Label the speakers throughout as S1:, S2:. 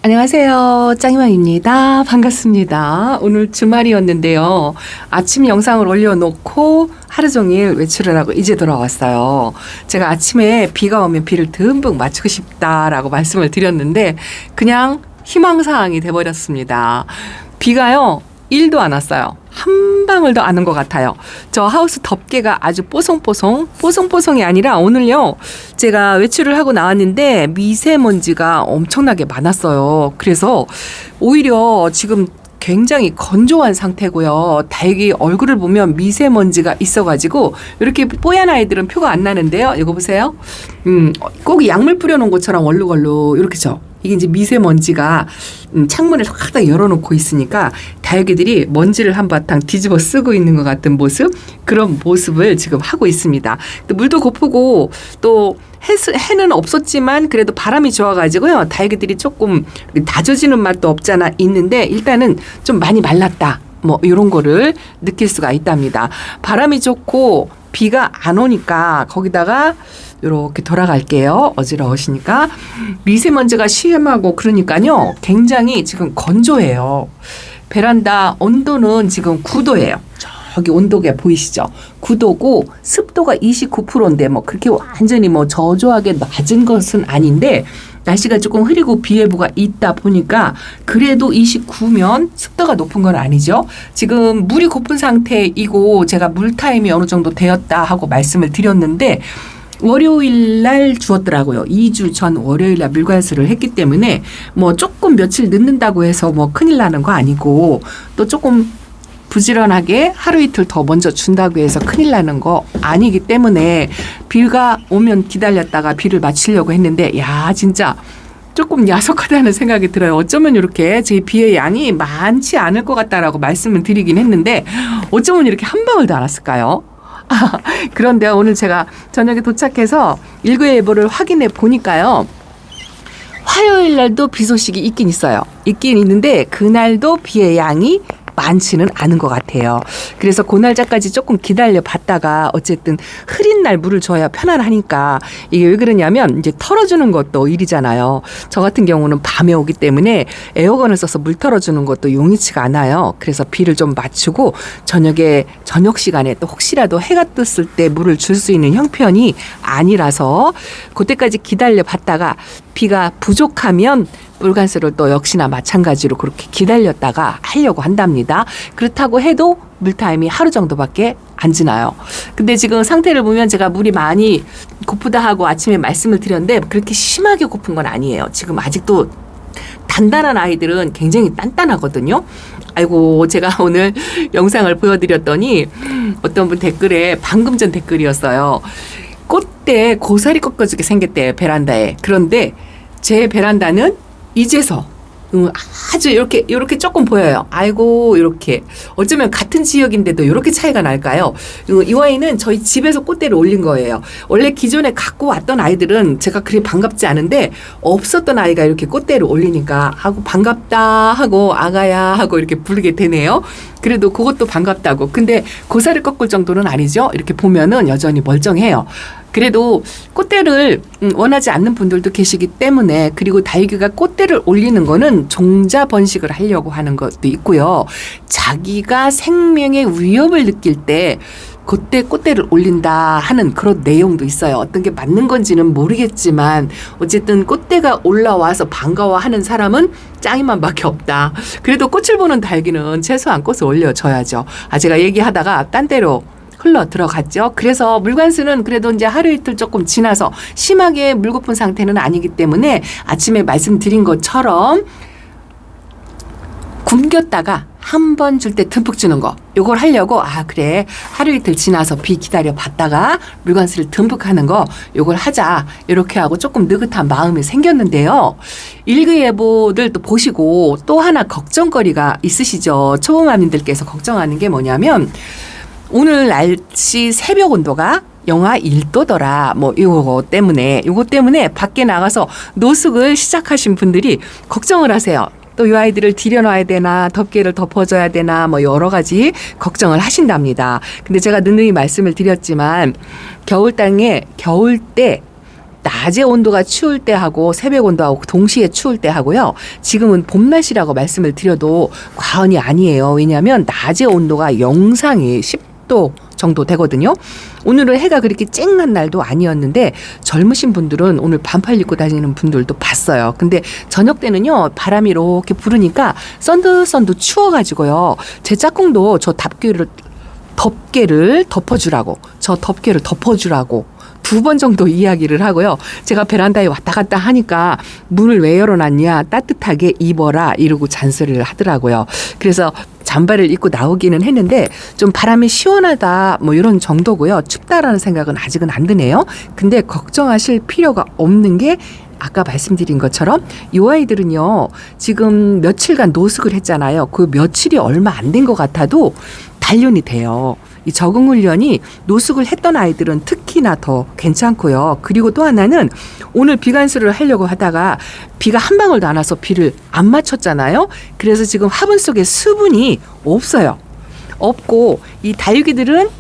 S1: 안녕하세요. 짱이맘입니다. 반갑습니다. 오늘 주말이었는데요. 아침 영상을 올려놓고 하루 종일 외출을 하고 이제 돌아왔어요. 제가 아침에 비가 오면 비를 듬뿍 맞추고 싶다라고 말씀을 드렸는데 그냥 희망사항이 돼버렸습니다. 비가요. 1도 안 왔어요. 한 방울도 안 온 것 같아요. 저 하우스 덮개가 아주 뽀송뽀송이 아니라 오늘요. 제가 외출을 하고 나왔는데 미세먼지가 엄청나게 많았어요. 그래서 오히려 지금 굉장히 건조한 상태고요. 다육이 얼굴을 보면 미세먼지가 있어가지고 이렇게 뽀얀 아이들은 표가 안 나는데요. 이거 보세요. 꼭 약물 뿌려놓은 것처럼 얼룩얼룩 이렇게죠. 이게 이제 미세먼지가 창문을 확 열어놓고 있으니까 다육이들이 먼지를 한바탕 뒤집어 쓰고 있는 것 같은 모습, 그런 모습을 지금 하고 있습니다. 또 물도 고프고 또 해는 없었지만 그래도 바람이 좋아가지고요. 다육이들이 조금 다져지는 맛도 없잖아 있는데 일단은 좀 많이 말랐다. 뭐 이런 거를 느낄 수가 있답니다. 바람이 좋고 비가 안 오니까 거기다가 이렇게 돌아갈게요. 어지러우시니까. 미세먼지가 심하고 그러니까요. 굉장히 지금 건조해요. 베란다 온도는 지금 9도예요. 저기 온도계 보이시죠? 9도고 습도가 29%인데 뭐 그렇게 완전히 뭐 저조하게 낮은 것은 아닌데 날씨가 조금 흐리고 비 예보가 있다 보니까 그래도 29면 습도가 높은 건 아니죠. 지금 물이 고픈 상태이고 제가 물 타임이 어느 정도 되었다 하고 말씀을 드렸는데 월요일 날 주었더라고요. 2주 전 월요일 날 물관수를 했기 때문에 뭐 조금 며칠 늦는다고 해서 뭐 큰일 나는 거 아니고 또 조금 부지런하게 하루 이틀 더 먼저 준다고 해서 큰일 나는 거 아니기 때문에 비가 오면 기다렸다가 비를 맞추려고 했는데 야 진짜 조금 야속하다는 생각이 들어요. 어쩌면 이렇게 제 비의 양이 많지 않을 것 같다라고 말씀을 드리긴 했는데 어쩌면 이렇게 한 방울도 안 왔을까요? 그런데 오늘 제가 저녁에 도착해서 일교예보를 확인해 보니까요. 화요일 날도 비 소식이 있긴 있어요. 있긴 있는데 그날도 비의 양이 많지는 않은 것 같아요. 그래서 그날짜까지 조금 기다려 봤다가 어쨌든 흐린 날 물을 줘야 편안하니까 이게 왜 그러냐면 이제 털어주는 것도 일이잖아요. 저 같은 경우는 밤에 오기 때문에 에어건을 써서 물 털어주는 것도 용이치가 않아요. 그래서 비를 좀 맞추고 저녁 시간에 또 혹시라도 해가 떴을 때 물을 줄 수 있는 형편이 아니라서 그때까지 기다려 봤다가 비가 부족하면 물관수를 또 역시나 마찬가지로 그렇게 기다렸다가 하려고 한답니다. 그렇다고 해도 물타임이 하루 정도밖에 안 지나요. 근데 지금 상태를 보면 제가 물이 많이 고프다 하고 아침에 말씀을 드렸는데 그렇게 심하게 고픈 건 아니에요. 지금 아직도 단단한 아이들은 굉장히 단단하거든요. 아이고 제가 오늘 영상을 보여드렸더니 어떤 분 댓글에 방금 전 댓글이었어요. 꽃대 고사리 꺾어지게 생겼대요. 베란다에. 그런데 제 베란다는 이제서 아주 이렇게 조금 보여요. 아이고 이렇게 어쩌면 같은 지역인데도 이렇게 차이가 날까요? 이 와인은 저희 집에서 꽃대를 올린 거예요. 원래 기존에 갖고 왔던 아이들은 제가 그리 반갑지 않은데 없었던 아이가 이렇게 꽃대를 올리니까 하고 반갑다 하고 아가야 하고 이렇게 부르게 되네요. 그래도 그것도 반갑다고. 근데 고사를 꺾을 정도는 아니죠. 이렇게 보면은 여전히 멀쩡해요. 그래도 꽃대를 원하지 않는 분들도 계시기 때문에 그리고 다육이가 꽃대를 올리는 거는 종자 번식을 하려고 하는 것도 있고요. 자기가 생명의 위협을 느낄 때 그때 꽃대를 올린다 하는 그런 내용도 있어요. 어떤 게 맞는 건지는 모르겠지만 어쨌든 꽃대가 올라와서 반가워하는 사람은 짱이만밖에 없다. 그래도 꽃을 보는 다육이는 최소한 꽃을 올려줘야죠. 제가 얘기하다가 딴 데로 흘러 들어갔죠. 그래서 물관수는 그래도 이제 하루 이틀 조금 지나서 심하게 물 고픈 상태는 아니기 때문에 아침에 말씀드린 것처럼 굶겼다가 한 번 줄 때 듬뿍 주는 거 요걸 하려고 그래 하루 이틀 지나서 비 기다려 봤다가 물관수를 듬뿍 하는 거 요걸 하자 이렇게 하고 조금 느긋한 마음이 생겼는데요. 일기예보들 또 보시고 또 하나 걱정거리가 있으시죠. 초보맘님들께서 걱정하는 게 뭐냐면 오늘 날씨 새벽 온도가 영하 1도더라. 뭐 요거 때문에 밖에 나가서 노숙을 시작하신 분들이 걱정을 하세요. 또 이 아이들을 들여놔야 되나 덮개를 덮어줘야 되나 뭐 여러 가지 걱정을 하신답니다. 근데 제가 누누이 말씀을 드렸지만 겨울 때 낮에 온도가 추울 때 하고 새벽 온도하고 동시에 추울 때 하고요. 지금은 봄 날씨라고 말씀을 드려도 과언이 아니에요. 왜냐하면 낮에 온도가 영상이 10도 정도 되거든요. 오늘은 해가 그렇게 쨍한 날도 아니었는데 젊으신 분들은 오늘 반팔 입고 다니는 분들도 봤어요. 근데 저녁 때는요, 바람이 이렇게 부르니까 썬득썬득 추워가지고요. 제 짝꿍도 저 덮개를 덮어주라고, 저 덮개를 덮어주라고 2번 정도 이야기를 하고요. 제가 베란다에 왔다 갔다 하니까 문을 왜 열어놨냐, 따뜻하게 입어라 이러고 잔소리를 하더라고요. 그래서 잠바를 입고 나오기는 했는데 좀 바람이 시원하다 뭐 이런 정도고요. 춥다라는 생각은 아직은 안 드네요. 근데 걱정하실 필요가 없는 게 아까 말씀드린 것처럼 이 아이들은요, 지금 며칠간 노숙을 했잖아요. 그 며칠이 얼마 안 된 것 같아도 단련이 돼요. 이 적응 훈련이 노숙을 했던 아이들은 특히나 더 괜찮고요. 그리고 또 하나는 오늘 비관수를 하려고 하다가 비가 한 방울도 안 와서 비를 안 맞췄잖아요. 그래서 지금 화분 속에 수분이 없어요. 없고 이 다육이들은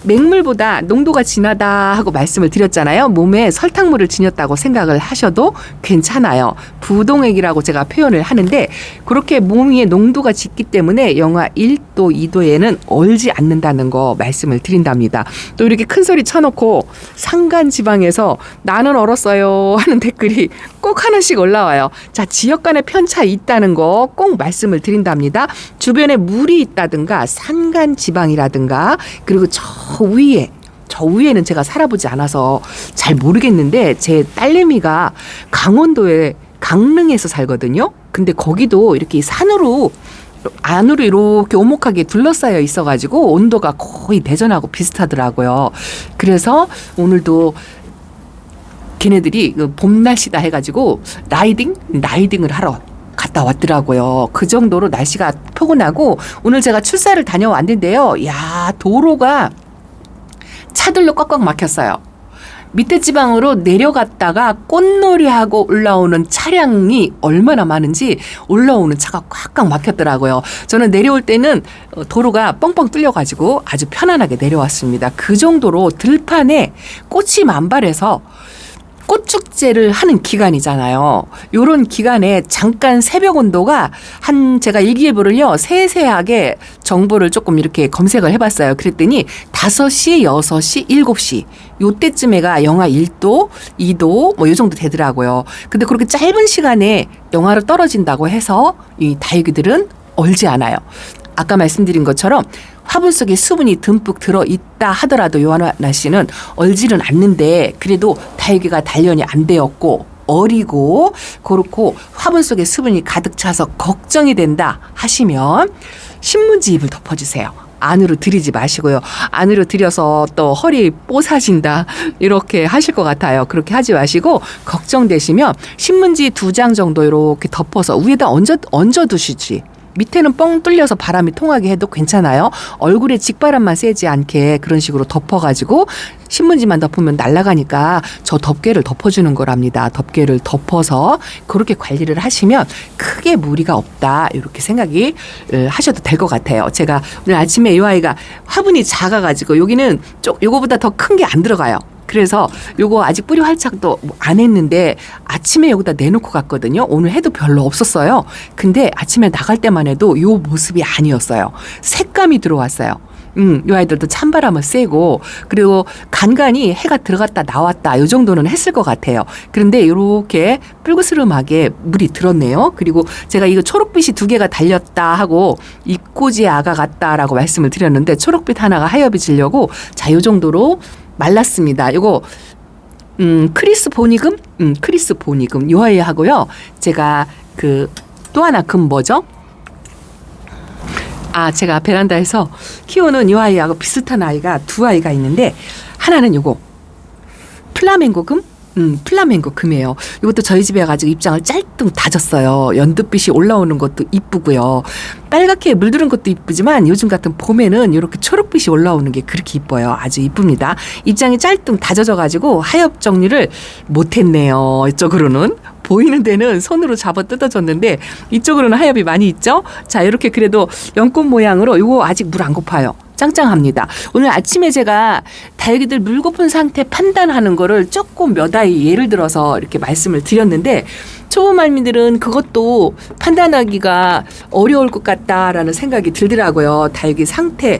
S1: 맹물보다 농도가 진하다 하고 말씀을 드렸잖아요. 몸에 설탕물을 지녔다고 생각을 하셔도 괜찮아요. 부동액이라고 제가 표현을 하는데 그렇게 몸 위에 농도가 짙기 때문에 영하 1도, 2도에는 얼지 않는다는 거 말씀을 드린답니다. 또 이렇게 큰 소리 쳐놓고 산간 지방에서 나는 얼었어요 하는 댓글이 꼭 하나씩 올라와요. 자, 지역 간의 편차 있다는 거 꼭 말씀을 드린답니다. 주변에 물이 있다든가 산간 지방이라든가 그리고 저 위에는 제가 살아보지 않아서 잘 모르겠는데 제 딸내미가 강원도에 강릉에서 살거든요. 근데 거기도 이렇게 산으로 안으로 이렇게 오목하게 둘러싸여 있어가지고 온도가 거의 대전하고 비슷하더라고요. 그래서 오늘도 걔네들이 봄 날씨다 해가지고 라이딩을 하러 갔다 왔더라고요. 그 정도로 날씨가 포근하고 오늘 제가 출사를 다녀왔는데요. 야, 도로가 차들로 꽉꽉 막혔어요. 밑에 지방으로 내려갔다가 꽃놀이하고 올라오는 차량이 얼마나 많은지 올라오는 차가 꽉꽉 막혔더라고요. 저는 내려올 때는 도로가 뻥뻥 뚫려가지고 아주 편안하게 내려왔습니다. 그 정도로 들판에 꽃이 만발해서 꽃축제를 하는 기간이잖아요. 요런 기간에 잠깐 새벽 온도가 제가 일기예보를요, 세세하게 정보를 조금 이렇게 검색을 해봤어요. 그랬더니 5시, 6시, 7시 요때쯤에가 영하 1도, 2도 뭐 요 정도 되더라고요. 근데 그렇게 짧은 시간에 영하로 떨어진다고 해서 이 다육이들은 얼지 않아요. 아까 말씀드린 것처럼 화분 속에 수분이 듬뿍 들어있다 하더라도 요하나 씨는 얼지는 않는데 그래도 다육이가 단련이 안 되었고 어리고 그렇고 화분 속에 수분이 가득 차서 걱정이 된다 하시면 신문지 잎을 덮어주세요. 안으로 들이지 마시고요. 안으로 들여서 또 허리 뽀사진다 이렇게 하실 것 같아요. 그렇게 하지 마시고 걱정되시면 신문지 2장 정도 이렇게 덮어서 위에다 얹어 두시지. 밑에는 뻥 뚫려서 바람이 통하게 해도 괜찮아요. 얼굴에 직바람만 쐬지 않게 그런 식으로 덮어가지고 신문지만 덮으면 날아가니까 저 덮개를 덮어주는 거랍니다. 덮개를 덮어서 그렇게 관리를 하시면 크게 무리가 없다 이렇게 생각이 하셔도 될 것 같아요. 제가 오늘 아침에 이 아이가 화분이 작아가지고 여기는 요거보다 더 큰 게 안 들어가요. 그래서 요거 아직 뿌리 활착도 안 했는데 아침에 여기다 내놓고 갔거든요. 오늘 해도 별로 없었어요. 근데 아침에 나갈 때만 해도 요 모습이 아니었어요. 색감이 들어왔어요. 요 아이들도 찬바람을 쐬고 그리고 간간히 해가 들어갔다 나왔다 요 정도는 했을 것 같아요. 그런데 이렇게 뿔그스름하게 물이 들었네요. 그리고 제가 이거 초록빛이 2개가 달렸다 하고 입꼬지의 아가 같다라고 말씀을 드렸는데 초록빛 하나가 하엽이 지려고 자, 요 정도로 말랐습니다. 요거 크리스 보니금 요 아이 하고요. 제가 또 하나 뭐죠? 제가 베란다에서 키우는 이 아이하고 비슷한 아이가 2아이가 있는데 하나는 요거 플라멩고 금이에요. 이것도 저희 집에 가지고 입장을 짤뚱 다졌어요. 연두빛이 올라오는 것도 이쁘고요. 빨갛게 물들은 것도 이쁘지만 요즘 같은 봄에는 이렇게 초록빛이 올라오는 게 그렇게 이뻐요. 아주 이쁩니다. 입장이 짤뚱 다져져 가지고 하엽 정리를 못했네요. 이쪽으로는. 보이는 데는 손으로 잡아 뜯어줬는데 이쪽으로는 하엽이 많이 있죠. 자, 이렇게 그래도 연꽃 모양으로 이거 아직 물 안 고파요. 짱짱합니다. 오늘 아침에 제가 다육이들 물 고픈 상태 판단하는 거를 조금 몇 아이 예를 들어서 이렇게 말씀을 드렸는데 초보 말미들은 그것도 판단하기가 어려울 것 같다라는 생각이 들더라고요. 다육이 상태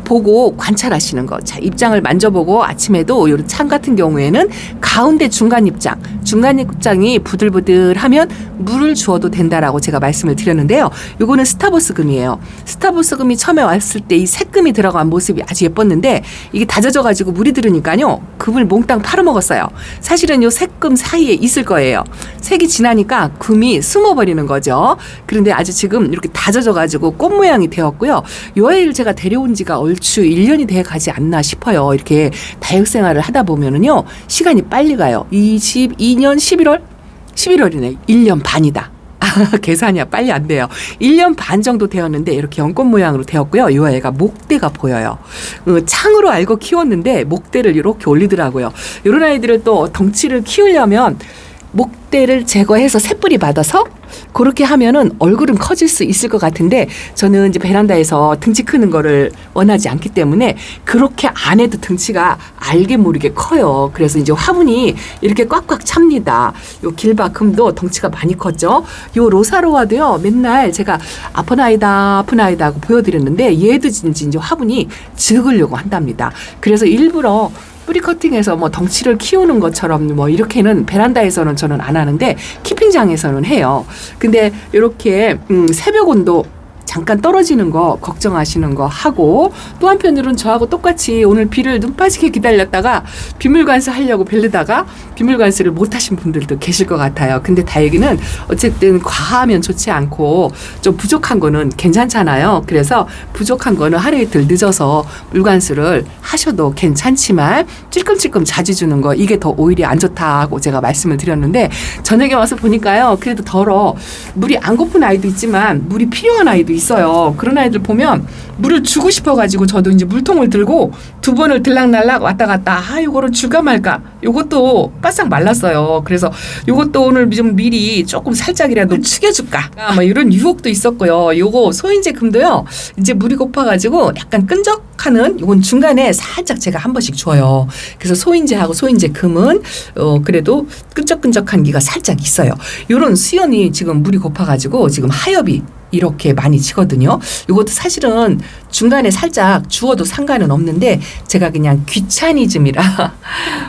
S1: 보고 관찰하시는 거. 자, 입장을 만져보고 아침에도 요 창 같은 경우에는 가운데 중간 입장이 부들부들하면 물을 주어도 된다라고 제가 말씀을 드렸는데요. 요거는 스타버스금이에요. 스타버스금이 처음에 왔을 때 이 새금이 들어간 모습이 아주 예뻤는데 이게 다져져 가지고 물이 들으니까요. 금을 몽땅 팔아먹었어요. 사실은 요 새금 사이에 있을 거예요. 색이 지나니까 금이 숨어버리는 거죠. 그런데 아주 지금 이렇게 다져져 가지고 꽃 모양이 되었고요. 요 아이를 제가 데려온 지가 얼추 1년이 돼 가지 않나 싶어요. 이렇게 다육 생활을 하다 보면은요. 시간이 빨리 가요. 22년 11월이네. 1년 반이다. 계산이 빨리 안 돼요. 1년 반 정도 되었는데 이렇게 연꽃 모양으로 되었고요. 이 아이가 목대가 보여요. 창으로 알고 키웠는데 목대를 이렇게 올리더라고요. 이런 아이들을 또 덩치를 키우려면 목대를 제거해서 새뿌리 받아서 그렇게 하면은 얼굴은 커질 수 있을 것 같은데 저는 이제 베란다에서 등치 크는 거를 원하지 않기 때문에 그렇게 안 해도 등치가 알게 모르게 커요. 그래서 이제 화분이 이렇게 꽉꽉 찹니다. 요 길바금도 덩치가 많이 컸죠. 요 로사로와도요. 맨날 제가 아픈 아이다 하고 보여드렸는데 얘도 이제 화분이 죽으려고 한답니다. 그래서 일부러 뿌리 커팅해서 뭐 덩치를 키우는 것처럼 뭐 이렇게는 베란다에서는 저는 안 하는데 키핑장에서는 해요. 근데 이렇게 새벽 온도 잠깐 떨어지는 거 걱정하시는 거 하고 또 한편으로는 저하고 똑같이 오늘 비를 눈 빠지게 기다렸다가 비물관수 하려고 빌리다가 비물관수를 못 하신 분들도 계실 것 같아요. 근데 다육이는 어쨌든 과하면 좋지 않고 좀 부족한 거는 괜찮잖아요. 그래서 부족한 거는 하루 이틀 늦어서 물관수를 하셔도 괜찮지만 찔끔찔끔 자주 주는 거 이게 더 오히려 안 좋다고 제가 말씀을 드렸는데 저녁에 와서 보니까요. 그래도 덜어 물이 안 고픈 아이도 있지만 물이 필요한 아이도 있어요. 그런 아이들 보면 물을 주고 싶어가지고 저도 이제 물통을 들고 2번을 들락날락 왔다 갔다 요거를 줄까 말까 요것도 바싹 말랐어요. 그래서 요것도 오늘 좀 미리 조금 살짝이라도 축여줄까 뭐 이런 유혹도 있었고요. 요거 소인제 금도요. 이제 물이 고파가지고 약간 끈적하는 요건 중간에 살짝 제가 한 번씩 줘요. 그래서 소인제하고 소인제 금은 그래도 끈적끈적한 기가 살짝 있어요. 요런 수연이 지금 물이 고파가지고 지금 하엽이 이렇게 많이 치거든요. 이것도 사실은 중간에 살짝 주어도 상관은 없는데 제가 그냥 귀차니즘이라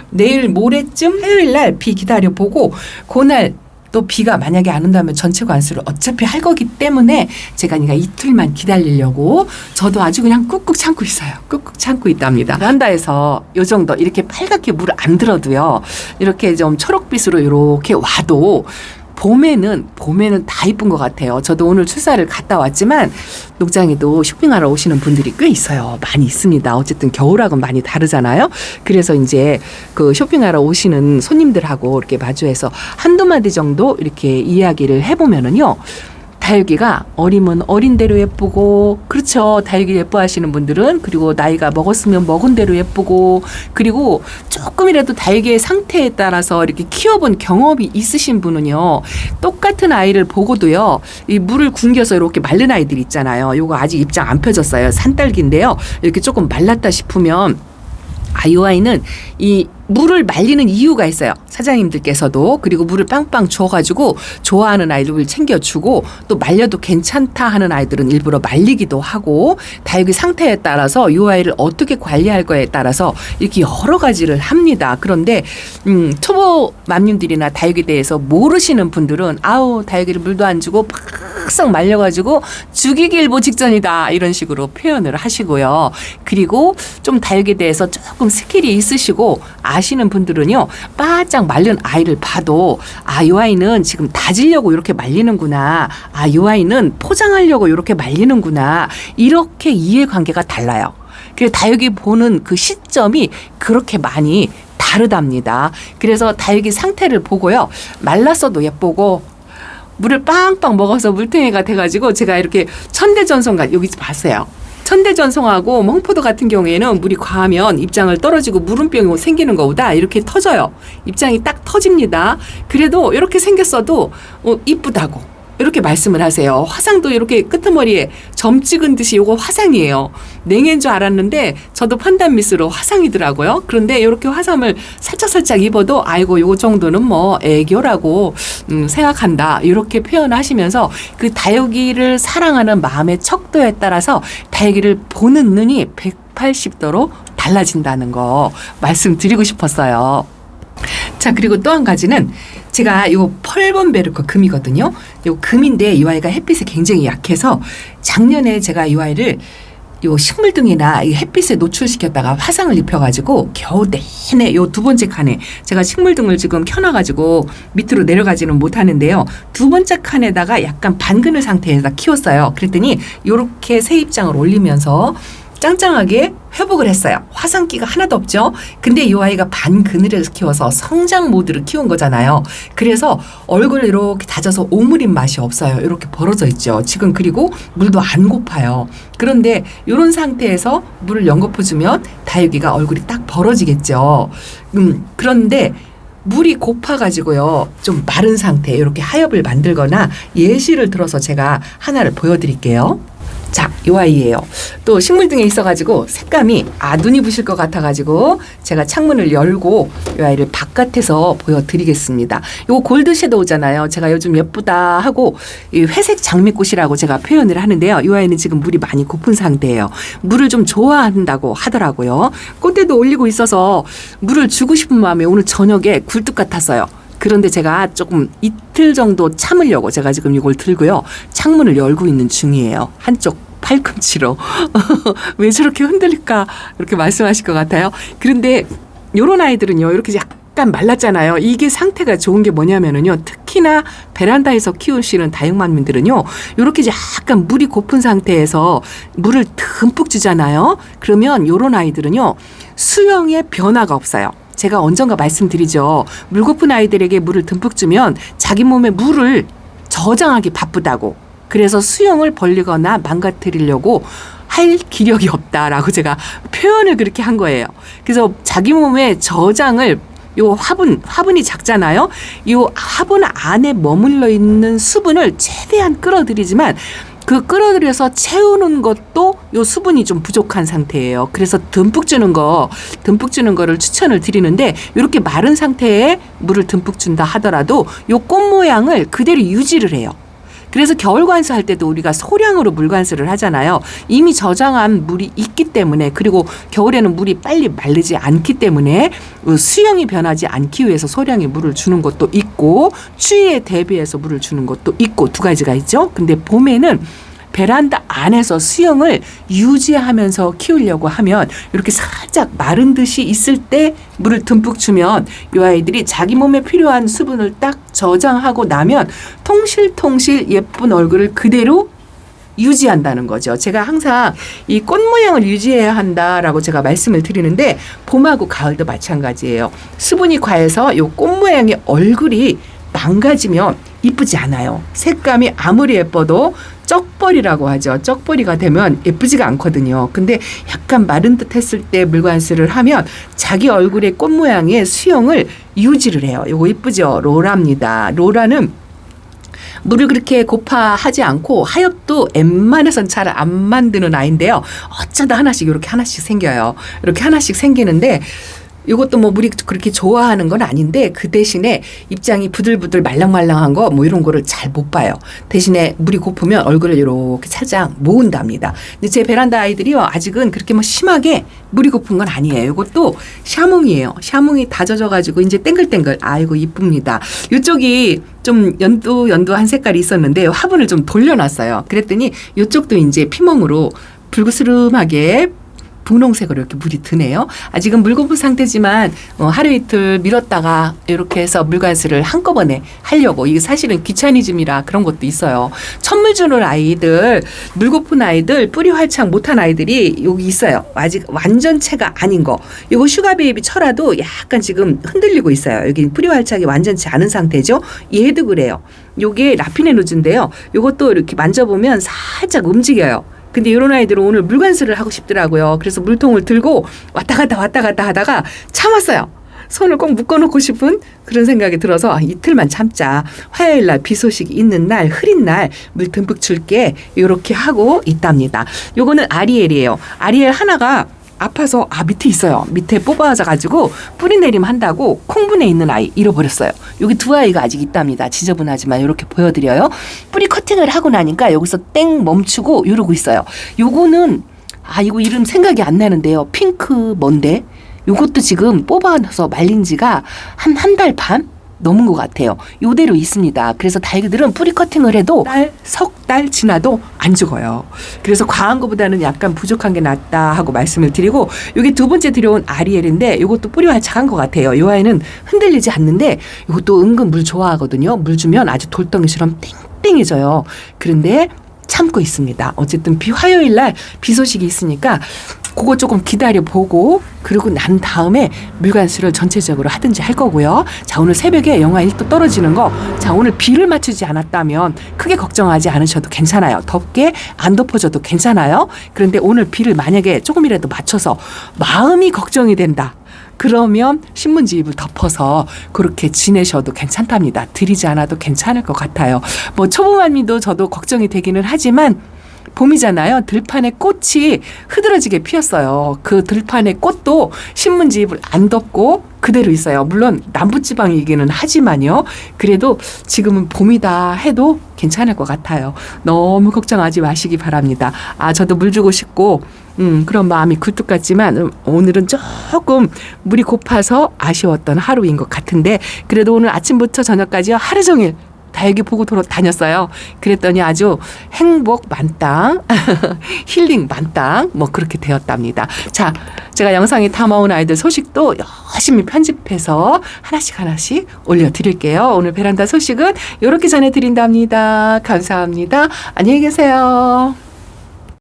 S1: 내일 모레쯤 화요일 날 비 기다려보고 그날 또 비가 만약에 안 온다면 전체 관수를 어차피 할 거기 때문에 제가 그냥 이틀만 기다리려고 저도 아주 그냥 꾹꾹 참고 있어요. 꾹꾹 참고 있답니다. 베란다에서 요 정도 이렇게 빨갛게 물 안 들어도요. 이렇게 좀 초록빛으로 이렇게 와도 봄에는 다 이쁜 것 같아요. 저도 오늘 출사를 갔다 왔지만 농장에도 쇼핑하러 오시는 분들이 꽤 있어요. 많이 있습니다. 어쨌든 겨울하고는 많이 다르잖아요. 그래서 이제 그 쇼핑하러 오시는 손님들하고 이렇게 마주해서 한두 마디 정도 이렇게 이야기를 해보면은요. 다육이가 어리면 어린 대로 예쁘고 그렇죠. 다육이 예뻐하시는 분들은 그리고 나이가 먹었으면 먹은 대로 예쁘고 그리고 조금이라도 다육이의 상태에 따라서 이렇게 키워본 경험이 있으신 분은요. 똑같은 아이를 보고도요. 이 물을 굶겨서 이렇게 마른 아이들 있잖아요. 요거 아직 입장 안 펴졌어요. 산딸기인데요. 이렇게 조금 말랐다 싶으면 이 아이는 이 물을 말리는 이유가 있어요. 사장님들께서도 그리고 물을 빵빵 줘가지고 좋아하는 아이들을 챙겨주고 또 말려도 괜찮다 하는 아이들은 일부러 말리기도 하고 다육이 상태에 따라서 이 아이를 어떻게 관리할 거에 따라서 이렇게 여러 가지를 합니다. 그런데 초보 맘님들이나 다육이에 대해서 모르시는 분들은 다육이를 물도 안 주고 팍싹 말려가지고 죽이기 일보 직전이다 이런 식으로 표현을 하시고요. 그리고 좀 다육이에 대해서 조금 스킬이 있으시고 아시는 분들은요. 바짝 말른 아이를 봐도 이 아이는 지금 다지려고 이렇게 말리는구나. 이 아이는 포장하려고 이렇게 말리는구나. 이렇게 이해관계가 달라요. 그래서 다육이 보는 그 시점이 그렇게 많이 다르답니다. 그래서 다육이 상태를 보고요. 말랐어도 예쁘고 물을 빵빵 먹어서 물탱이가 돼가지고 제가 이렇게 천대전송가 여기 봤어요. 천대전송하고 홍포도 같은 경우에는 물이 과하면 입장을 떨어지고 물음병이 생기는 것보다 이렇게 터져요. 입장이 딱 터집니다. 그래도 이렇게 생겼어도 이쁘다고 이렇게 말씀을 하세요. 화상도 이렇게 끄트머리에 점 찍은 듯이 요거 화상이에요. 냉해인 줄 알았는데 저도 판단 미스로 화상이더라고요. 그런데 이렇게 화상을 살짝살짝 입어도 아이고 요거 정도는 뭐 애교라고 생각한다. 이렇게 표현하시면서 그 다육이를 사랑하는 마음의 척도에 따라서 다육이를 보는 눈이 180도로 달라진다는 거 말씀드리고 싶었어요. 자, 그리고 또 한 가지는 제가 요 펄본베르크 금이거든요. 요 금인데 이 아이가 햇빛에 굉장히 약해서 작년에 제가 이 아이를 요 식물등이나 햇빛에 노출시켰다가 화상을 입혀가지고 겨우 내내 요 두 번째 칸에 제가 식물등을 지금 켜놔가지고 밑으로 내려가지는 못하는데요. 두 번째 칸에다가 약간 반그늘 상태에다 키웠어요. 그랬더니 요렇게 새 입장을 올리면서 짱짱하게 회복을 했어요. 화상기가 하나도 없죠. 근데 이 아이가 반그늘을 키워서 성장 모드를 키운 거잖아요. 그래서 얼굴을 이렇게 다져서 오므린 맛이 없어요. 이렇게 벌어져 있죠. 지금 그리고 물도 안 고파요. 그런데 이런 상태에서 물을 연거푸주면 다육이가 얼굴이 딱 벌어지겠죠. 그런데 물이 고파가지고요. 좀 마른 상태 이렇게 하엽을 만들거나 예시를 들어서 제가 하나를 보여드릴게요. 자, 이 아이예요. 또 식물등에 있어가지고 색감이 눈이 부실 것 같아가지고 제가 창문을 열고 이 아이를 바깥에서 보여드리겠습니다. 이거 골드 섀도우잖아요. 제가 요즘 예쁘다 하고 이 회색 장미꽃이라고 제가 표현을 하는데요. 이 아이는 지금 물이 많이 고픈 상태예요. 물을 좀 좋아한다고 하더라고요. 꽃대도 올리고 있어서 물을 주고 싶은 마음에 오늘 저녁에 굴뚝 같았어요. 그런데 제가 조금 이틀 정도 참으려고 제가 지금 이걸 들고요. 창문을 열고 있는 중이에요. 한쪽 팔꿈치로. 왜 저렇게 흔들릴까? 이렇게 말씀하실 것 같아요. 그런데 요런 아이들은요. 이렇게 약간 말랐잖아요. 이게 상태가 좋은 게 뭐냐면은요. 특히나 베란다에서 키우시는 다육맘님들은요. 이렇게 약간 물이 고픈 상태에서 물을 듬뿍 주잖아요. 그러면 요런 아이들은요. 수영에 변화가 없어요. 제가 언젠가 말씀드리죠. 물 고픈 아이들에게 물을 듬뿍 주면 자기 몸에 물을 저장하기 바쁘다고. 그래서 수영을 벌리거나 망가뜨리려고 할 기력이 없다라고 제가 표현을 그렇게 한 거예요. 그래서 자기 몸에 저장을 요 화분이 작잖아요. 요 화분 안에 머물러 있는 수분을 최대한 끌어들이지만 그 끌어들여서 채우는 것도 요 수분이 좀 부족한 상태예요. 그래서 듬뿍 주는 거를 추천을 드리는데 이렇게 마른 상태에 물을 듬뿍 준다 하더라도 요 꽃 모양을 그대로 유지를 해요. 그래서 겨울 관수할 때도 우리가 소량으로 물 관수를 하잖아요. 이미 저장한 물이 있기 때문에 그리고 겨울에는 물이 빨리 마르지 않기 때문에 수영이 변하지 않기 위해서 소량의 물을 주는 것도 있고 추위에 대비해서 물을 주는 것도 있고 두 가지가 있죠. 근데 봄에는 베란다 안에서 수영을 유지하면서 키우려고 하면 이렇게 살짝 마른 듯이 있을 때 물을 듬뿍 주면 이 아이들이 자기 몸에 필요한 수분을 딱 저장하고 나면 통실통실 예쁜 얼굴을 그대로 유지한다는 거죠. 제가 항상 이 꽃 모양을 유지해야 한다라고 제가 말씀을 드리는데 봄하고 가을도 마찬가지예요. 수분이 과해서 이 꽃 모양의 얼굴이 망가지면 이쁘지 않아요. 색감이 아무리 예뻐도 쩍벌이라고 하죠. 쩍벌이가 되면 예쁘지가 않거든요. 근데 약간 마른 듯 했을 때 물관수를 하면 자기 얼굴의 꽃 모양의 수영을 유지를 해요. 이거 이쁘죠? 로라입니다. 로라는 물을 그렇게 고파하지 않고 하엽도 웬만해선 잘 안 만드는 아이인데요. 어쩌다 하나씩 이렇게 하나씩 생겨요. 이렇게 하나씩 생기는데 이것도 뭐 물이 그렇게 좋아하는 건 아닌데 그 대신에 입장이 부들부들 말랑말랑한 거 뭐 이런 거를 잘 못 봐요. 대신에 물이 고프면 얼굴을 이렇게 살짝 모은답니다. 근데 제 베란다 아이들이요 아직은 그렇게 뭐 심하게 물이 고픈 건 아니에요. 이것도 샤몽이에요. 샤몽이 다져져가지고 이제 땡글땡글 아이고 이쁩니다. 이쪽이 좀 연두한 색깔이 있었는데 화분을 좀 돌려놨어요. 그랬더니 이쪽도 이제 피멍으로 불그스름하게 분홍색으로 이렇게 물이 드네요. 아직은 물 고픈 상태지만 하루 이틀 미뤘다가 이렇게 해서 물관수를 한꺼번에 하려고 이게 사실은 귀차니즘이라 그런 것도 있어요. 천물 주는 아이들, 물 고픈 아이들, 뿌리 활착 못한 아이들이 여기 있어요. 아직 완전체가 아닌 거. 이거 슈가베이비 철화도 약간 지금 흔들리고 있어요. 여기 뿌리 활착이 완전치 않은 상태죠. 얘도 그래요. 요게 라피네누즈인데요. 요것도 이렇게 만져보면 살짝 움직여요. 근데 이런 아이들은 오늘 물관수를 하고 싶더라고요. 그래서 물통을 들고 왔다 갔다 하다가 참았어요. 손을 꼭 묶어놓고 싶은 그런 생각이 들어서 이틀만 참자. 화요일 날 비 소식이 있는 날, 흐린 날 물 듬뿍 줄게. 이렇게 하고 있답니다. 요거는 아리엘이에요. 아리엘 하나가 아파서 밑에 있어요. 밑에 뽑아져가지고 뿌리 내림 한다고 콩분에 있는 아이 잃어버렸어요. 여기 두 아이가 아직 있답니다. 지저분하지만 이렇게 보여드려요. 뿌리 커팅을 하고 나니까 여기서 땡 멈추고 이러고 있어요. 요거는 이거 이름 생각이 안 나는데요. 핑크 뭔데? 요것도 지금 뽑아서 말린 지가 한 달 반? 넘은 것 같아요. 요대로 있습니다. 그래서 달기들은 뿌리 커팅을 해도 석 달 지나도 안 죽어요. 그래서 과한 것보다는 약간 부족한 게 낫다 하고 말씀을 드리고, 여기 두 번째 들여온 아리엘인데 이것도 뿌리가 작은 것 같아요. 이 아이는 흔들리지 않는데 이것도 은근 물 좋아하거든요. 물 주면 아주 돌덩이처럼 땡땡해져요. 그런데 참고 있습니다. 어쨌든 화요일 날 비 소식이 있으니까 그거 조금 기다려보고 그리고 난 다음에 물관수를 전체적으로 하든지 할 거고요. 자, 오늘 새벽에 영하 1도 떨어지는 거, 자, 오늘 비를 맞추지 않았다면 크게 걱정하지 않으셔도 괜찮아요. 덥게 안 덮어져도 괜찮아요. 그런데 오늘 비를 만약에 조금이라도 맞춰서 마음이 걱정이 된다. 그러면 신문지입을 덮어서 그렇게 지내셔도 괜찮답니다. 들이지 않아도 괜찮을 것 같아요. 뭐 초보만미도 저도 걱정이 되기는 하지만 봄이잖아요. 들판에 꽃이 흐드러지게 피었어요. 그 들판의 꽃도 신문지입을 안 덮고 그대로 있어요. 물론 남부지방이기는 하지만요. 그래도 지금은 봄이다 해도 괜찮을 것 같아요. 너무 걱정하지 마시기 바랍니다. 저도 물 주고 싶고 그런 마음이 굴뚝 같지만 오늘은 조금 물이 고파서 아쉬웠던 하루인 것 같은데, 그래도 오늘 아침부터 저녁까지 하루 종일 다육이 보고 다녔어요. 그랬더니 아주 행복 만땅, 힐링 만땅, 뭐 그렇게 되었답니다. 자, 제가 영상에 담아온 아이들 소식도 열심히 편집해서 하나씩 올려드릴게요. 오늘 베란다 소식은 이렇게 전해드린답니다. 감사합니다. 안녕히 계세요.